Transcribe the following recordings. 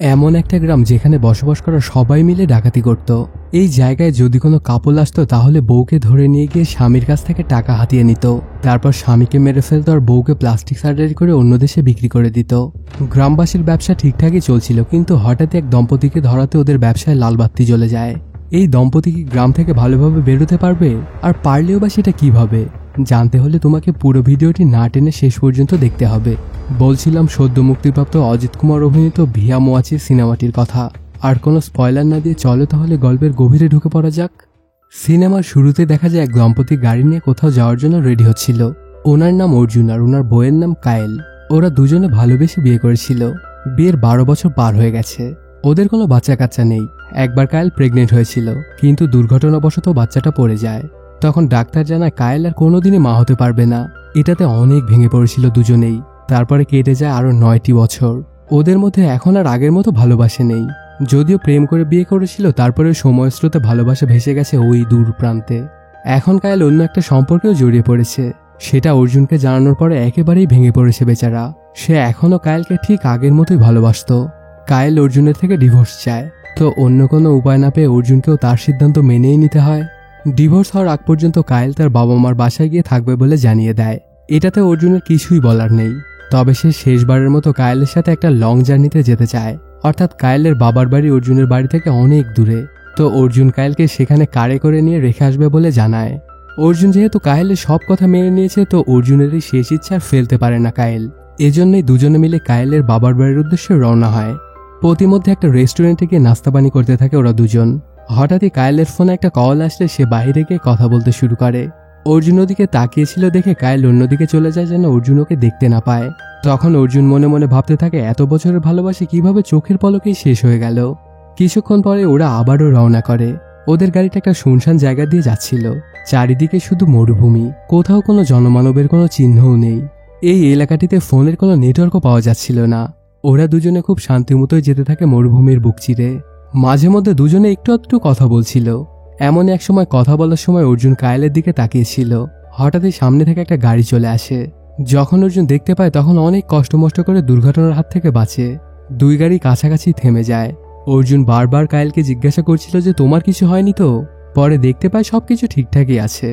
এমন একটা গ্রাম যেখানে বসবাস করা সবাই মিলে ডাকাতি করত। এই জায়গায় যদি কোনো কাপল আসতো তাহলে বউকে ধরে নিয়ে গিয়ে স্বামীর কাছ থেকে টাকা হাতিয়ে নিত, তারপর স্বামীকে মেরে ফেলত আর বউকে প্লাস্টিক সার্জারি করে অন্য দেশে বিক্রি করে দিত। গ্রামবাসীর ব্যবসা ঠিকঠাকই চলছিল, কিন্তু হঠাৎ এক দম্পতিকে ধরাতে ওদের ব্যবসায় লাল বাতি জ্বলে যায়। এই দম্পতি কি গ্রাম থেকে ভালোভাবে বেরোতে পারবে, আর পারলেও বা সেটা কিভাবে? জানতে হলে তোমাকে পুরো ভিডিওটি না টেনে শেষ পর্যন্ত দেখতে হবে। বলছিলাম সদ্য মুক্তিপ্রাপ্ত অজিত কুমার অভিনীত ভিয়া মোয়াচির সিনেমাটির কথা। আর কোনো স্পয়লার না দিয়ে চলো তাহলে গল্পের গভীরে ঢুকে পড়া যাক। সিনেমার শুরুতে দেখা যায় এক দম্পতি গাড়ি নিয়ে কোথাও যাওয়ার জন্য রেডি হচ্ছিল। ওনার নাম অর্জুন আর ওনার বউয়ের নাম কায়েল। ওরা দুজনে ভালোবেসে বিয়ে করেছিল। বিয়ের 12 বছর পার হয়ে গেছে। ওদের কোনো বাচ্চা কাচ্চা নেই। একবার কায়েল প্রেগনেন্ট হয়েছিল, কিন্তু দুর্ঘটনাবশত বাচ্চাটা পড়ে যায়। তখন ডাক্তার জানায় কায়েল আর কোনোদিনই মা হতে পারবে না। এটাতে অনেক ভেঙে পড়েছিল দুজনেই। তারপরে কেটে যায় আরো 9টি বছর। ওদের মধ্যে এখন আর আগের মতো ভালোবাসা নেই। যদিও প্রেম করে বিয়ে করেছিল, তারপরে সময় স্রোতে ভালোবাসা ভেসে গেছে ওই দূর প্রান্তে। এখন কায়েল অন্য একটা সম্পর্কেও জড়িয়ে পড়েছে। সেটা অর্জুনকে জানানোর পরে একেবারেই ভেঙে পড়েছে বেচারা। সে এখনো কায়েলকে ঠিক আগের মতোই ভালোবাসত। কায়েল অর্জুনের থেকে ডিভোর্স চায়, তো অন্য কোনো উপায় না পেয়ে অর্জুনকেও তার সিদ্ধান্ত মেনেই নিতে হয়। ডিভোর্স হওয়ার আগ পর্যন্ত কায়েল তার বাবা মার বাসায় গিয়ে থাকবে বলে জানিয়ে দেয়। এটাতে অর্জুনের কিছুই বলার নেই। তবে সে শেষবারের মতো কায়েলের সাথে একটা লং জার্নিতে যেতে চায়। অর্থাৎ কায়েলের বাবার বাড়ি অর্জুনের বাড়ি থেকে অনেক দূরে। তো অর্জুন কায়েলকে সেখানে কারে করে নিয়ে রেখে আসবে বলে জানায়। অর্জুন যেহেতু কায়েলের সব কথা মেনে নিয়েছে, তো অর্জুনেরই শেষ ইচ্ছা আর ফেলতে পারে না কায়েল। এজন্যই দুজনে মিলে কায়েলের বাবার বাড়ির উদ্দেশ্যে রওনা হয়। প্রতিমধ্যে একটা রেস্টুরেন্টে গিয়ে নাস্তা পানি করতে থাকে ওরা দুজন। হঠাৎই কায়েলের ফোনে একটা কল আসলে সে বাইরে গিয়ে কথা বলতে শুরু করে। অর্জুন ওদিকে তাকিয়েছিল দেখে কায়েল অন্যদিকে চলে যায় যেন অর্জুন ওকে দেখতে না পায়। তখন অর্জুন মনে মনে ভাবতে থাকে এত বছরের ভালোবাসা কিভাবে চোখের পলকেই শেষ হয়ে গেল। কিছুক্ষণ পরে ওরা আবারও রওনা করে। ওদের গাড়িটা একটা শুনশান জায়গা দিয়ে যাচ্ছিল। চারিদিকে শুধু মরুভূমি, কোথাও কোনো জনমানবের কোনো চিহ্নও নেই। এই এলাকাটিতে ফোনের কোনো নেটওয়ার্কও পাওয়া যাচ্ছিল না। ওরা দুজনে খুব শান্তিমতোই যেতে থাকে মরুভূমির বুক চিরে। মাঝে মধ্যে দুজনে একটু একটু কথা বলছিল। এমন এক সময় কথা বলার সময় অর্জুন কায়েলের দিকে তাকিয়েছিল। হঠাৎই সামনে থেকে একটা গাড়ি চলে আসে। যখন অর্জুন দেখতে পায় তখন অনেক কষ্ট করে দুর্ঘটনার হাত থেকে বাঁচে। দুই গাড়ি কাছাকাছি থেমে যায়। অর্জুন বারবার কায়েলকে জিজ্ঞাসা করছিল যে তোমার কিছু হয়নি তো। পরে দেখতে পায় সবকিছু ঠিকঠাকই আছে।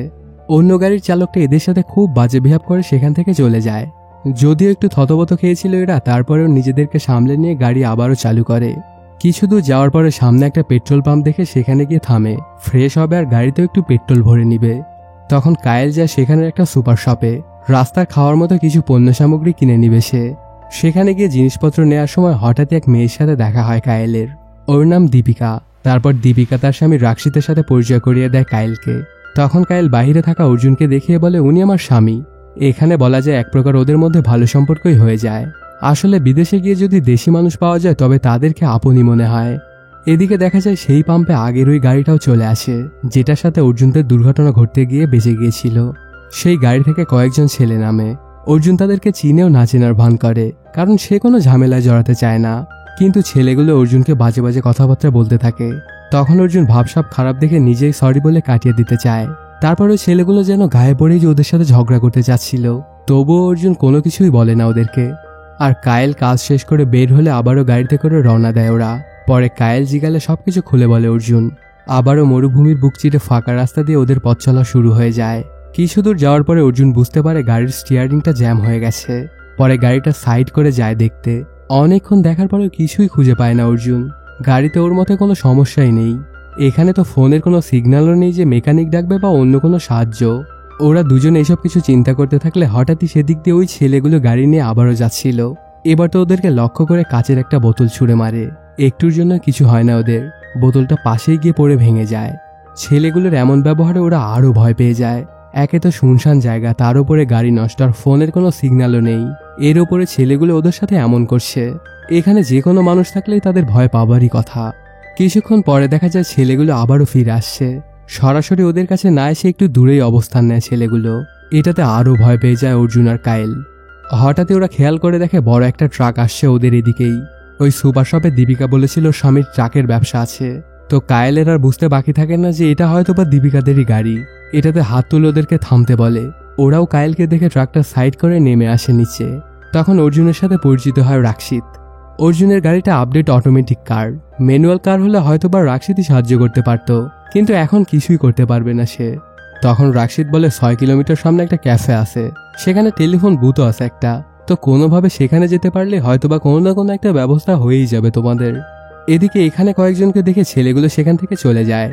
অন্য গাড়ির চালকটা এদের সাথে খুব বাজে বিহেভ করে সেখান থেকে চলে যায়। যদিও একটু থতবত খেয়েছিল এরা, তারপরেও নিজেদেরকে সামলে নিয়ে গাড়ি আবারও চালু করে। কিছু দূর যাওয়ার পরে সামনে একটা পেট্রোল পাম্প দেখে সেখানে গিয়ে থামে, ফ্রেশ হবে আর গাড়িতেও একটু পেট্রোল ভরে নিবে। তখন কায়েল যায় সেখানে একটা সুপার শপে। রাস্তার খাওয়ার মতো কিছু পণ্য সামগ্রী কিনে নিবে সে। সেখানে গিয়ে জিনিসপত্র নেওয়ার সময় হঠাৎই এক মেয়ের সাথে দেখা হয় কায়েলের। ওর নাম দীপিকা। তারপর দীপিকা তার স্বামী রাক্ষিতের সাথে পরিচয় করিয়ে দেয় কায়েলকে। তখন কায়েল বাহিরে থাকা অর্জুনকে দেখিয়ে বলে উনি আমার স্বামী। এখানে বলা যায় এক প্রকার ওদের মধ্যে ভালো সম্পর্কই হয়ে যায়। আসলে বিদেশে গিয়ে যদি দেশি মানুষ পাওয়া যায় তবে তাদেরকে আপনই মনে হয়। এদিকে দেখা যায় সেই পাম্পে আগের ওই গাড়িটাও চলে আসে, যেটার সাথে অর্জুনদের দুর্ঘটনা ঘটতে গিয়ে বেঁচে গিয়েছিল। সেই গাড়ি থেকে কয়েকজন ছেলে নামে। অর্জুন তাদেরকে চিনেও না চেনার ভান করে, কারণ সে কোনো ঝামেলায় জড়াতে চায় না। কিন্তু ছেলেগুলো অর্জুনকে বাজে বাজে কথাবার্তা বলতে থাকে। তখন অর্জুন ভাবসাব খারাপ দেখে নিজেই সরি বলে কাটিয়ে দিতে চায়। তারপরে ছেলেগুলো যেন গায়ে পড়েই যে ওদের সাথে ঝগড়া করতে চাচ্ছিল, তবুও অর্জুন কোনো কিছুই বলে না ওদেরকে। আর কায়েল কাজ শেষ করে বের হলে আবারও গাড়িতে করে রওনা দেয় ওরা। পরে কায়েল জিগালে সবকিছু খুলে বলে অর্জুন। আবারও মরুভূমির বুক চিরে ফাঁকা রাস্তা দিয়ে ওদের পথ চলা শুরু হয়ে যায়। কিছু দূর যাওয়ার পরে অর্জুন বুঝতে পারে গাড়ির স্টিয়ারিংটা জ্যাম হয়ে গেছে। পরে গাড়িটা সাইড করে যায় দেখতে। অনেকক্ষণ দেখার পরেও কিছুই খুঁজে পায় না অর্জুন। গাড়িতে ওর মতে কোনো সমস্যাই নেই। এখানে তো ফোনের কোনো সিগন্যালও নেই যে মেকানিক ডাকবে বা অন্য কোনো সাহায্য। ওরা দুজন এসব কিছু চিন্তা করতে থাকলে হঠাৎই সেদিক দিয়ে ওই ছেলেগুলো গাড়ি নিয়ে আবারও যাচ্ছিল। এবার তো ওদেরকে লক্ষ্য করে কাচের একটা বোতল ছুঁড়ে মারে। একটুর জন্য কিছু হয় না ওদের, বোতলটা পাশেই গিয়ে পড়ে ভেঙে যায়। ছেলেগুলোর এমন ব্যবহারে ওরা আরও ভয় পেয়ে যায়। একে তো শুনশান জায়গা, তার উপরে গাড়ি নষ্ট আর ফোনের কোনো সিগন্যালও নেই। এর ওপরে ছেলেগুলো ওদের সাথে এমন করছে। এখানে যে কোনো মানুষ থাকলেই তাদের ভয় পাবারই কথা। কিছুক্ষণ পরে দেখা যায় ছেলেগুলো আবারও ফিরে আসছে। সরাসরি ওদের কাছে না এসে একটু দূরেই অবস্থান নেয় ছেলেগুলো। এটাতে আরও ভয় পেয়ে যায় অর্জুন আর কায়েল। হঠাৎই ওরা খেয়াল করে দেখে বড় একটা ট্রাক আসছে ওদের এদিকেই। ওই সুপার শপে দীপিকা বলেছিল স্বামীর ট্রাকের ব্যবসা আছে। তো কায়েলের আর বুঝতে বাকি থাকে না যে এটা হয়তো বা দীপিকাদেরই গাড়ি। এটাতে হাত তুলে ওদেরকে থামতে বলে। ওরাও কায়েলকে দেখে ট্রাকটা সাইড করে নেমে আসে নিচে। তখন অর্জুনের সাথে পরিচিত হয় রাক্ষিত। অর্জুনের গাড়িটা আপডেট অটোমেটিক কার, ম্যানুয়াল কার হলে হয়তোবা রাক্ষিতই সাহায্য করতে পারত, কিন্তু এখন কিছুই করতে পারবে না সে। তখন রাক্ষিত বলে 6 কিলোমিটার সামনে একটা ক্যাফে আছে, সেখানে টেলিফোন বুথও আছে একটা, তো কোনোভাবে সেখানে যেতে পারলে হয়তোবা কোনো না কোনো একটা ব্যবস্থা হয়েই যাবে তোমাদের। এদিকে এখানে কয়েকজনকে দেখে ছেলেগুলো সেখান থেকে চলে যায়।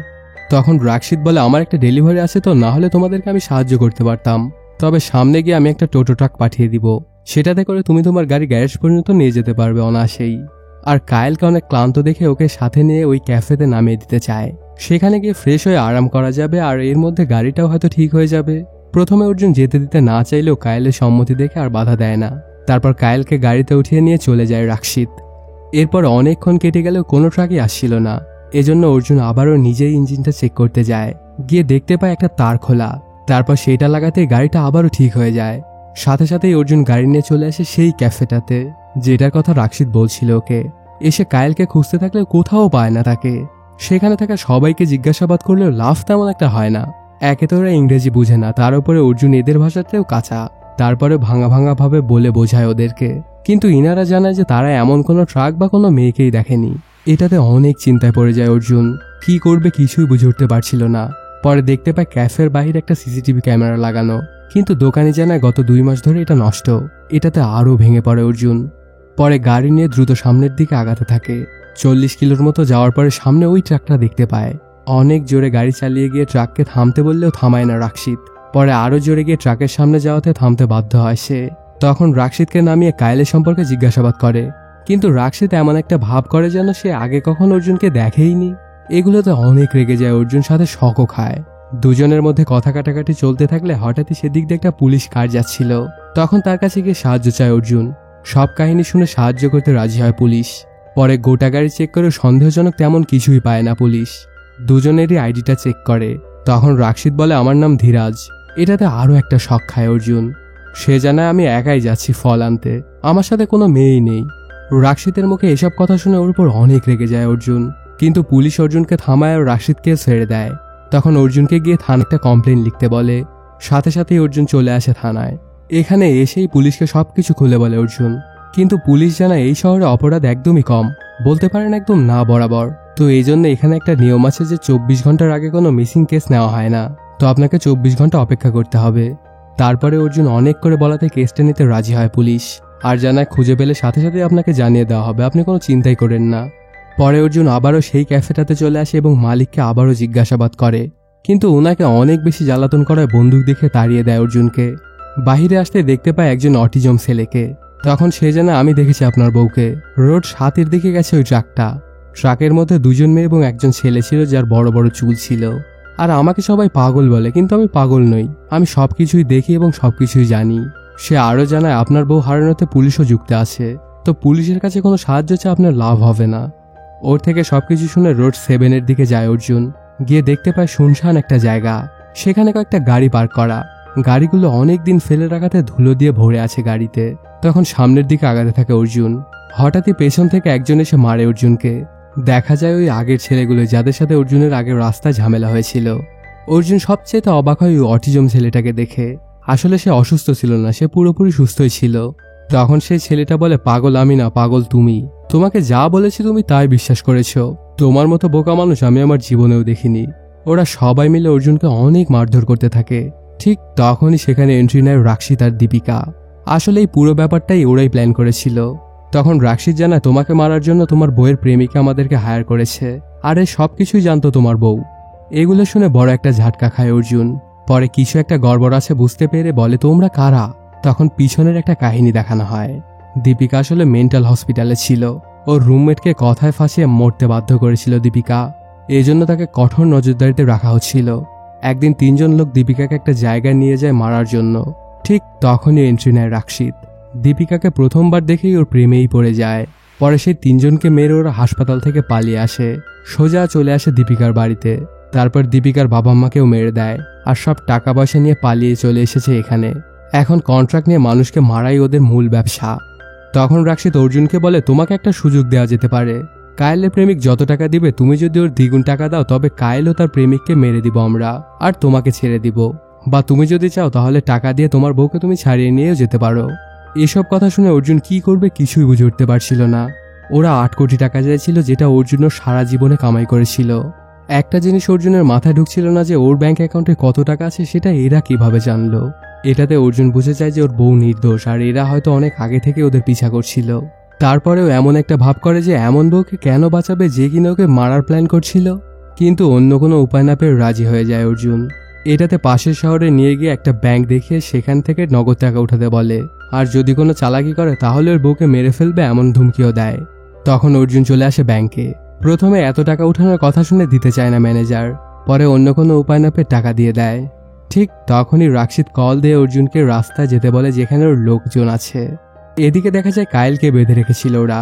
তখন রাক্ষিত বলে আমার একটা ডেলিভারি আছে, তো না হলে তোমাদেরকে আমি সাহায্য করতে পারতাম, তবে সামনে গিয়ে আমি একটা টোটো ট্রাক পাঠিয়ে দিব, সেটাতে করে তুমি তোমার গাড়ি গ্যারেজ পর্যন্ত নিয়ে যেতে পারবে অনায়াসেই। আর কায়েলকে অনেক ক্লান্ত দেখে ওকে সাথে নিয়ে ওই ক্যাফেতে নামিয়ে দিতে চায়, সেখানে গিয়ে ফ্রেশ হয়ে আরাম করা যাবে আর এর মধ্যে গাড়িটাও হয়তো ঠিক হয়ে যাবে। প্রথমে অর্জুন যেতে দিতে না চাইলেও কায়েলের সম্মতি দেখে আর বাধা দেয় না। তারপর কায়েলকে গাড়িতে উঠিয়ে নিয়ে চলে যায় রাক্ষিত। এরপর অনেকক্ষণ কেটে গেলেও কোনো ট্রাকই আসছিল না, এজন্য অর্জুন আবারও নিজেই ইঞ্জিনটা চেক করতে যায়, গিয়ে দেখতে পায় একটা তার খোলা। তারপর সেটা লাগাতে গাড়িটা আবারও ঠিক হয়ে যায়। সাথে সাথেই অর্জুন গাড়ি নিয়ে চলে আসে সেই ক্যাফেটাতে, যেটার কথা রাক্ষিত বলছিল ওকে। এসে কায়েলকে খুঁজতে থাকলে কোথাও পায় না তাকে। সেখানে থাকা সবাইকে জিজ্ঞাসাবাদ করলেও লাভ তেমন একটা হয় না, একে তো ওরা ইংরেজি বুঝে না, তার উপরে অর্জুন এদের ভাষাতেও কাঁচা। তারপরে ভাঙা ভাঙা ভাবে বলে বোঝায় ওদেরকে, কিন্তু ইনারা জানায় যে তারা এমন কোনো ট্রাক বা কোনো মেয়েকেই দেখেনি। এটাতে অনেক চিন্তায় পড়ে যায় অর্জুন, কি করবে কিছুই বুঝে উঠতে পারছিল না। পরে দেখতে পায় ক্যাফের বাহিরে একটা সিসিটিভি ক্যামেরা লাগানো, কিন্তু দোকানি জানায় গত 2 মাস ধরে এটা নষ্ট। এটাতে আরও ভেঙে পড়ে অর্জুন। পরে গাড়ি নিয়ে দ্রুত সামনের দিকে আগাতে থাকে। 40 কিলোর মতো যাওয়ার পরে সামনে ওই ট্রাকটা দেখতে পায়। অনেক জোরে গাড়ি চালিয়ে গিয়ে ট্রাককে থামতে বললেও থামায় না রাক্ষিত। পরে আরও জোরে গিয়ে ট্রাকের সামনে যাওয়াতে থামতে বাধ্য হয় সে। তখন রাক্ষিতকে নামিয়ে কায়েলের সম্পর্কে জিজ্ঞাসাবাদ করে, কিন্তু রাক্ষিত এমন একটা ভাব করে যেন সে আগে কখন অর্জুনকে দেখেইনি। এগুলোতে অনেক রেগে যায় অর্জুন, সাথে শকও খায়। দুজনের মধ্যে কথা কাটাকাটি চলতে থাকলে হঠাৎই সেদিক দিয়ে একটা পুলিশ কার যাচ্ছিল। তখন তার কাছে গিয়ে সাহায্য চায় অর্জুন। সব কাহিনী শুনে সাহায্য করতে রাজি হয় পুলিশ। পরে গোটা গাড়ি চেক করে সন্দেহজনক তেমন কিছুই পায় না পুলিশ। দুজনেরই আইডিটা চেক করে। তখন রাক্ষিত বলে আমার নাম ধীরাজ। এটাতে আরও একটা শক খায় অর্জুন। সে জানায় আমি একাই যাচ্ছি ফল আনতে, আমার সাথে কোনো মেয়েই নেই। রাক্ষিতের মুখে এসব কথা শুনে ওর উপর অনেক রেগে যায় অর্জুন, কিন্তু পুলিশ অর্জুনকে থামায় ও রাক্ষিতকে ছেড়ে দেয়। তখন অর্জুনকে গিয়ে থানায় একটা কমপ্লেন লিখতে বলে। সাথে সাথেই অর্জুন চলে আসে থানায়। এখানে এসেই পুলিশকে সবকিছু খুলে বলে অর্জুন, কিন্তু পুলিশ জানায় এই শহরে অপরাধ একদমই কম, বলতে পারেন একদম না বরাবর। তো এই জন্য এখানে একটা নিয়ম আছে যে 24 ঘন্টার আগে কোনো মিসিং কেস নেওয়া হয় না, তো আপনাকে 24 ঘন্টা অপেক্ষা করতে হবে। তারপরে অর্জুন অনেক করে বলাতে কেসটা নিতে রাজি হয় পুলিশ, আর জানায় খুঁজে পেলে সাথে সাথে আপনাকে জানিয়ে দেওয়া হবে, আপনি কোনো চিন্তাই করেন না। পরে অর্জুন আবারও সেই ক্যাফেটাতে চলে আসে এবং মালিককে আবারও জিজ্ঞাসাবাদ করে, কিন্তু ওনাকে অনেক বেশি জ্বালাতন করায় বন্দুক দেখে তাড়িয়ে দেয় অর্জুনকে। বাহিরে আসতে দেখতে পায় একজন অটিজম ছেলেকে। তখন সে জানে আমি দেখেছি আপনার বউকে, রোড 7-এর দিকে গেছে ওই ট্রাকটা। ট্রাকের মধ্যে 2জন মেয়ে এবং একজন ছেলে ছিল যার বড় বড় চুল ছিল। আর আমাকে সবাই পাগল বলে, কিন্তু আমি পাগল নই, আমি সবকিছুই দেখি এবং সবকিছুই জানি। সে আরও জানায় আপনার বউ হারানোতে পুলিশও যুক্ত আছে, তো পুলিশের কাছে কোনো সাহায্য চেয়ে আপনার লাভ হবে না। ওর থেকে সবকিছু শুনে রোড 7-এর দিকে যায় অর্জুন। গিয়ে দেখতে পায় শুনশান একটা জায়গা, সেখানে কয়েকটা গাড়ি পার্ক করা। গাড়িগুলো অনেক দিন ফেলে রাখাতে ধুলো দিয়ে ভরে আছে গাড়িতে। তখন সামনের দিকে আগাতে থাকে অর্জুন। হঠাৎই পেছন থেকে একজন এসে মারে অর্জুনকে। দেখা যায় ওই আগের ছেলেগুলো যাদের সাথে অর্জুনের আগের রাস্তায় ঝামেলা হয়েছিল। অর্জুন সবচেয়ে অবাক হয় ওই অটিজম ছেলেটাকে দেখে। আসলে সে অসুস্থ ছিল না, সে পুরোপুরি সুস্থই ছিল। তখন সেই ছেলেটা বলে পাগল আমি না, পাগল তুমি। তোমাকে যা বলেছি তুমি তাই বিশ্বাস করেছো। তোমার মতো বোকা মানুষ আমি আমার জীবনেও দেখিনি। ওরা সবাই মিলে অর্জুনকে অনেক মারধর করতে থাকে। ঠিক তখনই সেখানে এন্ট্রি নেয় রাক্ষিত আর দীপিকা। আসলে এই পুরো ব্যাপারটাই ওরাই প্ল্যান করেছিল। তখন রাক্ষিত জানায় তোমাকে মারার জন্য তোমার বউয়ের প্রেমিকা আমাদেরকে হায়ার করেছে, আর এই সবকিছুই জানতো তোমার বউ। এগুলো শুনে বড় একটা ঝাটকা খায় অর্জুন। পরে কিছু একটা গড়বড় আছে বুঝতে পেরে বলে তোমরা কারা। তখন পিছনের একটা কাহিনী দেখানো হয়। দীপিকা আসলে মেন্টাল হসপিটালে ছিল। ওর রুমমেটকে কথায় ফাঁসিয়ে মরতে বাধ্য করেছিল দীপিকা, এজন্য তাকে কঠোর নজরদারিতে রাখা হচ্ছিল। একদিন 3জন লোক দীপিকাকে একটা জায়গায় নিয়ে যায় মারার জন্য। ঠিক তখনই এন্ট্রি নেয় রাক্ষিত। দীপিকাকে প্রথমবার দেখেই ওর প্রেমেই পড়ে যায়। পরে সেই 3জনকে মেরে ওরা হাসপাতাল থেকে পালিয়ে আসে, সোজা চলে আসে দীপিকার বাড়িতে। তারপর দীপিকার বাবা মাকেও মেরে দেয়, আর সব টাকা পয়সা নিয়ে পালিয়ে চলে এসেছে এখানে। এখন কন্ট্রাক্ট নিয়ে মানুষকে মারাই ওদের মূল ব্যবসা। তখন রাক্ষিত অর্জুনকে বলে তোমাকে একটা সুযোগ দেওয়া যেতে পারে। কায়েলের প্রেমিক যত টাকা দিবে তুমি যদি ওর দ্বিগুণ টাকা দাও তবে কায়েল ও তার প্রেমিককে মেরে দিব আমরা, আর তোমাকে ছেড়ে দিব। বা তুমি যদি চাও তাহলে টাকা দিয়ে তোমার বউকে তুমি ছাড়িয়ে নিয়েও যেতে পারো। এসব কথা শুনে অর্জুন কি করবে কিছুই বুঝে উঠতে পারছিল না। ওরা 8 কোটি টাকা চাইছিল, যেটা অর্জুন সারা জীবনে কামাই করেছিল। একটা জিনিস অর্জুনের মাথায় ঢুকছিল না যে ওর ব্যাংক অ্যাকাউন্টে কত টাকা আছে সেটা এরা কিভাবে জানলো। এটাতে অর্জুন বুঝে যায় যে ওর বউ নির্দোষ আর এরা হয়তো অনেক আগে থেকে ওদের পিছা করছিল। তারপরেও এমন একটা ভাব করে যে এমন বউকে কেন বাঁচাবে যে কিনা ওকে মারার প্ল্যান করছিল। কিন্তু অন্য কোনো উপায় না পেয়ে রাজি হয়ে যায় অর্জুন। এটাতে পাশের শহরে নিয়ে গিয়ে একটা ব্যাংক দেখিয়ে সেখান থেকে নগদ টাকা উঠাতে বলে, আর যদি কোনো চালাকি করে তাহলে ওর বউকে মেরে ফেলবে এমন ধুমকিও দেয়। তখন অর্জুন চলে আসে ব্যাংকে। প্রথমে এত টাকা উঠানোর কথা শুনে দিতে চায় না ম্যানেজার, পরে অন্য কোনো উপায় না পেয়ে টাকা দিয়ে দেয়। ঠিক তখনই রাক্ষিত কল দিয়ে অর্জুনকে রাস্তায় যেতে বলে যেখানে ওর লোকজন আছে। এদিকে দেখা যায় কায়েলকে বেঁধে রেখেছিল ওরা।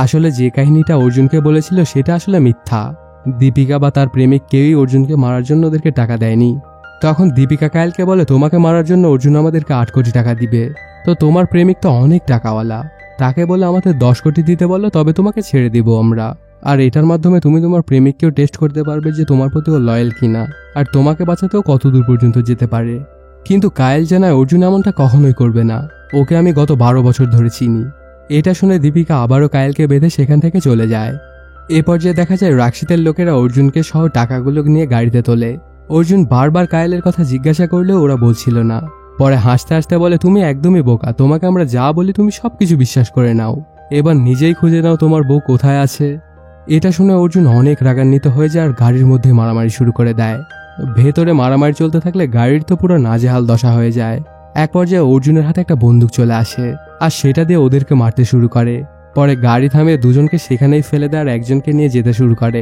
আসলে যে কাহিনীটা অর্জুনকে বলেছিল সেটা আসলে মিথ্যা। দীপিকা বা তার প্রেমিক কেউই অর্জুনকে মারার জন্য ওদেরকে টাকা দেয়নি। তখন দীপিকা কায়েলকে বলে তোমাকে মারার জন্য অর্জুন আমাদেরকে 8 কোটি টাকা দিবে, তো তোমার প্রেমিক তো অনেক টাকাওয়ালা, তাকে বলে আমাদের 10 কোটি দিতে বলো, তবে তোমাকে ছেড়ে দিব আমরা। আর এটার মাধ্যমে তুমি তোমার প্রেমিককেও টেস্ট করতে পারবে যে তোমার প্রতি ও লয়াল কিনা, আর তোমাকে বাঁচাতেও কত দূর পর্যন্ত যেতে পারে। কিন্তু কায়েল জানায় অর্জুন এমনটা কখনোই করবে না, ওকে আমি গত 12 বছর ধরে চিনি। এটা শুনে দীপিকা আবারও কায়েলকে বেঁধে সেখান থেকে চলে যায়। এ পর্যায়ে দেখা যায় রাক্ষিতের লোকেরা অর্জুনকে সহ টাকাগুলো নিয়ে গাড়িতে তোলে। অর্জুন বারবার কায়েলের কথা জিজ্ঞাসা করলেও ওরা বলছিল না। পরে হাসতে হাসতে বলে তুমি একদমই বোকা, তোমাকে আমরা যা বলি তুমি সবকিছু বিশ্বাস করে নাও, এবার নিজেই খুঁজে নাও তোমার বউ কোথায় আছে। এটা শুনে অর্জুন অনেক রাগান্বিত হয়ে যায় আর গাড়ির মধ্যে মারামারি শুরু করে দেয়। ভেতরে মারামারি চলতে থাকলে গাড়ির তো পুরো নাজেহাল দশা হয়ে যায়। এক পর্যায়ে অর্জুনের হাতে একটা বন্দুক চলে আসে আর সেটা দিয়ে ওদেরকে মারতে শুরু করে। পরে গাড়ি থামিয়ে দুজনকে সেখানেই ফেলে দেয় আর একজনকে নিয়ে যেতে শুরু করে।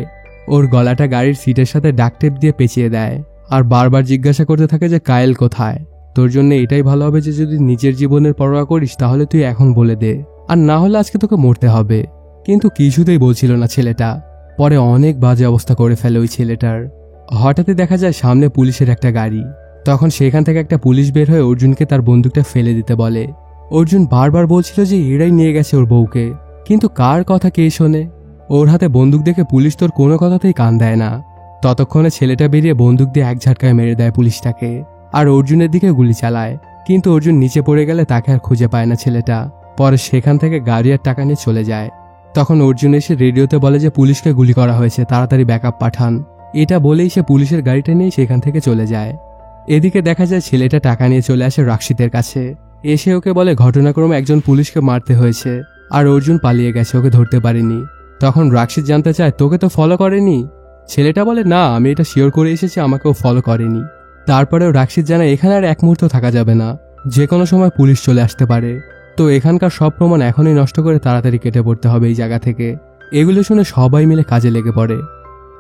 ওর গলাটা গাড়ির সিটের সাথে ডাক টেপ দিয়ে পেঁচিয়ে দেয় আর বারবার জিজ্ঞাসা করতে থাকে যে কায়েল কোথায়। তোর জন্য এটাই ভালো হবে যে যদি নিজের জীবনের পরোয়া করিস তাহলে তুই এখন বলে দে, আর না হলে আজকে তোকে মরতে হবে। কিন্তু কিছুতেই বলছিল না ছেলেটা। পরে অনেক বাজে অবস্থা করে ফেলে ওই ছেলেটার। হঠাৎই দেখা যায় সামনে পুলিশের একটা গাড়ি। তখন সেখান থেকে একটা পুলিশ বের হয়ে অর্জুনকে তার বন্দুকটা ফেলে দিতে বলে। অর্জুন বারবার বলছিল যে এরাই নিয়ে গেছে ওর বউকে, কিন্তু কার কথা কে শোনে। ওর হাতে বন্দুক দেখে পুলিশ তোর কোনো কথাতেই কান দেয় না। ততক্ষণে ছেলেটা বেরিয়ে বন্দুক দিয়ে এক ঝাটকায় মেরে দেয় পুলিশটাকে আর অর্জুনের দিকে গুলি চালায়। কিন্তু অর্জুন নিচে পড়ে গেলে তাকে আর খুঁজে পায় না ছেলেটা। পরে সেখান থেকে গাড়ি আর টাকা নিয়ে চলে যায়। তখন অর্জুন এসে রেডিওতে বলে যে পুলিশকে গুলি করা হয়েছে, তাড়াতাড়ি ব্যাকআপ পাঠান। এটা বলেই সে পুলিশের গাড়িটা নিয়ে সেখান থেকে চলে যায়। এদিকে দেখা যায় ছেলেটা টাকা নিয়ে চলে আসে রাক্ষিতের কাছে। এসে ওকে বলে ঘটনাক্রমে একজন পুলিশকে মারতে হয়েছে আর অর্জুন পালিয়ে গেছে, ওকে ধরতে পারেনি। তখন রাক্ষিত জানতে চায় তোকে তো ফলো করেনি। ছেলেটা বলে না, আমি এটা শিওর করে এসেছি আমাকেও ফলো করেনি। তারপরেও রাক্ষিত জানায় এখানে আর এক মুহূর্ত থাকা যাবে না, যে কোনো সময় পুলিশ চলে আসতে পারে। তো এখানকার সব প্রমাণ এখনই নষ্ট করে তাড়াতাড়ি কেটে পড়তে হবে এই জায়গা থেকে। এগুলো শুনে সবাই মিলে কাজে লেগে পড়ে।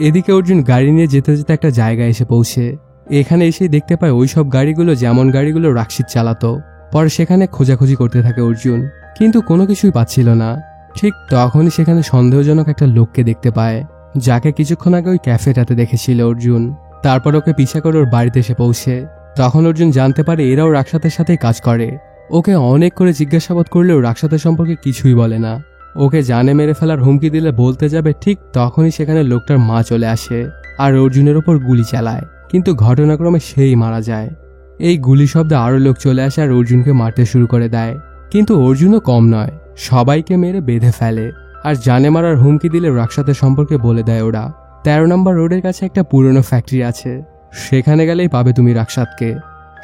এদিকে অর্জুন গাড়ি নিয়ে যেতে যেতে একটা জায়গায় এসে পৌঁছে। এখানে এসেই দেখতে পায় ওই সব গাড়িগুলো যেমন গাড়িগুলো রাক্ষিত চালাতো। পরে সেখানে খোঁজাখুঁজি করতে থাকে অর্জুন, কিন্তু কোনো কিছুই পাচ্ছিল না। ঠিক তখনই সেখানে সন্দেহজনক একটা লোককে দেখতে পায়, যাকে কিছুক্ষণ আগে ওই ক্যাফেটাতে দেখেছিল অর্জুন। তারপর ওকে পিছা করে ওর বাড়িতে এসে পৌঁছে। তখন অর্জুন জানতে পারে এরাও রাক্ষাতের সাথেই কাজ করে। ওকে অনেক করে জিজ্ঞাসাবাদ করলেও রাক্ষাতের সম্পর্কে কিছুই বলে না। ওকে জানে মেরে ফেলার হুমকি দিলে বলতে যাবে, ঠিক তখনই সেখানে লোকটার মা চলে আসে আর অর্জুনের ওপর গুলি চালায়, কিন্তু ঘটনাক্রমে সেই মারা যায়। এই গুলি শব্দে আরও লোক চলে আসে আর অর্জুনকে মারতে শুরু করে দেয়। কিন্তু অর্জুনও কম নয়, সবাইকে মেরে বেঁধে ফেলে আর জানে মারার হুমকি দিলে রাক্ষাতের সম্পর্কে বলে দেয় ওরা। 13 নম্বর রোডের কাছে একটা পুরনো ফ্যাক্টরি আছে, সেখানে গেলেই পাবে তুমি রাক্ষাতকে।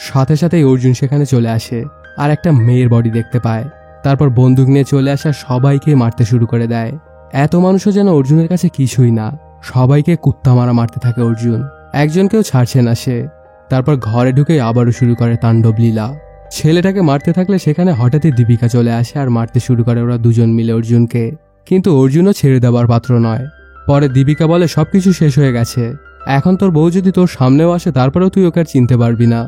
সাথে সাথেই অর্জুন সেখানে চলে আসে আর একটা মেয়ের বডি দেখতে পায়। তারপর বন্দুক নিয়ে চলে আসা সবাইকে মারতে শুরু করে দেয়। এত মানুষও যেন অর্জুনের কাছে কিছুই না, সবাইকে কুত্তা মারা মারতে থাকে অর্জুন, একজনকেও ছাড়ছে না সে। তারপর ঘরে ঢুকে আবারও শুরু করে তাণ্ডব লীলা। ছেলেটাকে মারতে থাকলে সেখানে হঠাৎই দীপিকা চলে আসে আর মারতে শুরু করে ওরা দুজন মিলে অর্জুনকে, কিন্তু অর্জুনও ছেড়ে দেওয়ার পাত্র নয়। পরে দীপিকা বলে সবকিছু শেষ হয়ে গেছে, এখন তোর বউ যদি তোর সামনেও আসে তারপরেও তুই ওকে আর চিনতে পারবি না।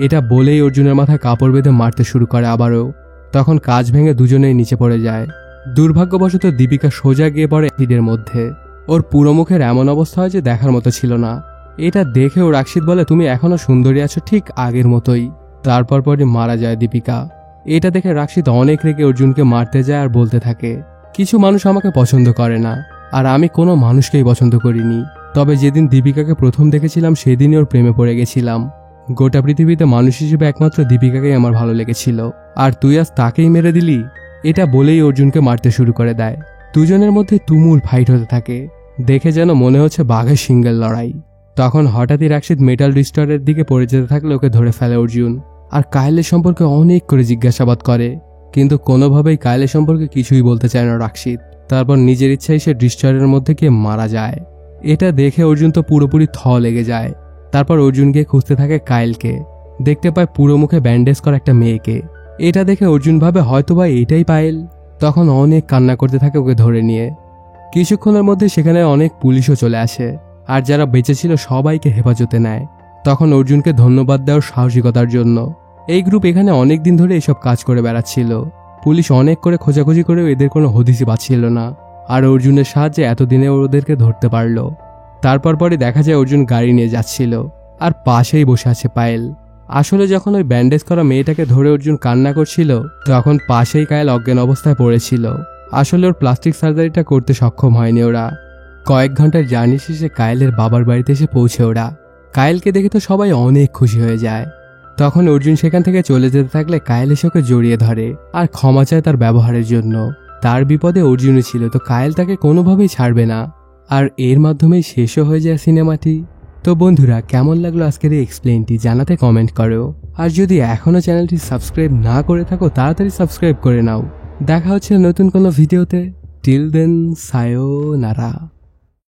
এটা বলেই অর্জুনের মাথায় কাপড় বেঁধে মারতে শুরু করে আবারও। তখন কাজ ভেঙে দুজনেই নিচে পড়ে যায়। দুর্ভাগ্যবশত দীপিকা সোজা গিয়ে পড়ে অ্যাসিডের মধ্যে। ওর পুরো মুখের এমন অবস্থা হয় যে দেখার মতো ছিল না। এটা দেখেও রাক্ষিত বলে তুমি এখনো সুন্দরী আছো, ঠিক আগের মতোই। তারপর পরে মারা যায় দীপিকা। এটা দেখে রাক্ষিত অনেক রেগে অর্জুনকে মারতে যায় আর বলতে থাকে কিছু মানুষ আমাকে পছন্দ করে না আর আমি কোনো মানুষকেই পছন্দ করিনি, তবে যেদিন দীপিকাকে প্রথম দেখেছিলাম সেদিনই ওর প্রেমে পড়ে গেছিলাম। গোটা পৃথিবীতে মানুষ হিসেবে একমাত্র দীপিকাকেই আমার ভালো লেগেছিল, আর তুই আজ তাকেই মেরে দিলি। এটা বলেই অর্জুনকে মারতে শুরু করে দেয়। দুজনের মধ্যে তুমুল ফাইট হতে থাকে, দেখে যেন মনে হচ্ছে বাঘের সিঙ্গেল লড়াই। তখন হঠাৎই রাক্ষিত মেটাল রিস্টোরের দিকে পড়ে যেতে থাকলে ওকে ধরে ফেলে অর্জুন, আর কায়েলের সম্পর্কে অনেক করে জিজ্ঞাসাবাদ করে, কিন্তু কোনোভাবেই কায়েলের সম্পর্কে কিছুই বলতে চায় না রাক্ষিত। তারপর নিজের ইচ্ছায় সে ডিস্ট্রয়ারের মধ্যে গিয়ে মারা যায়। এটা দেখে অর্জুন তো পুরোপুরি লেগে যায়। তারপর অর্জুন গিয়ে খুঁজতে থাকে কায়েলকে, দেখতে পায় পুরো মুখে ব্যান্ডেজ করা একটা মেয়েকে। এটা দেখে অর্জুন ভাবে হয়তোবা এটাই পায়েল। তখন অনেক কান্না করতে থাকে ওকে ধরে নিয়ে। কিছুক্ষণের মধ্যে সেখানে অনেক পুলিশও চলে আসে, আর যারা বেঁচে ছিল সবাইকে হেফাজতে নেয়। তখন অর্জুনকে ধন্যবাদ দেওয়ার সাহসিকতার জন্য। এই গ্রুপ এখানে অনেক দিন ধরে এসব কাজ করে বেড়াচ্ছিল। পুলিশ অনেক করে খোঁজাখুঁজি করেও এদের কোনো হদিসই পাচ্ছিল না, আর অর্জুনের সাহায্যে এতদিনে ওদেরকে ধরতে পারলো। তারপর পরে দেখা যায় অর্জুন গাড়ি নিয়ে যাচ্ছিল, আর পাশেই বসে আছে পায়েল। আসলে যখন ওই ব্যান্ডেজ করা মেয়েটাকে ধরে অর্জুন কান্না করছিল, তখন পাশেই কায়েল অজ্ঞান অবস্থায় পড়েছিল। আসলে ওর প্লাস্টিক সার্জারিটা করতে সক্ষম হয়নি ওরা। কয়েক ঘন্টার জার্নি শেষে কায়েলের বাবার বাড়িতে এসে পৌঁছে ওরা। কায়েলকে দেখে তো সবাই অনেক খুশি হয়ে যায়। তখন অর্জুন সেখান থেকে চলে যেতে থাকলে কায়েল এসে ওকে জড়িয়ে ধরে আর ক্ষমা চায় তার ব্যবহারের জন্য। তার বিপদে অর্জুনই ছিল, তো কায়েল তাকে কোনোভাবেই ছাড়বে না। আর এর মাধ্যমেই শেষও হয়ে যায় সিনেমাটি। তো বন্ধুরা, কেমন লাগলো আজকের এই এক্সপ্লেইনটি জানাতে কমেন্ট করো। আর যদি এখনো চ্যানেলটি সাবস্ক্রাইব না করে থাকো তাড়াতাড়ি সাবস্ক্রাইব করে নাও। দেখা হচ্ছে নতুন কোনো ভিডিওতে। Till then, সায়োনারা।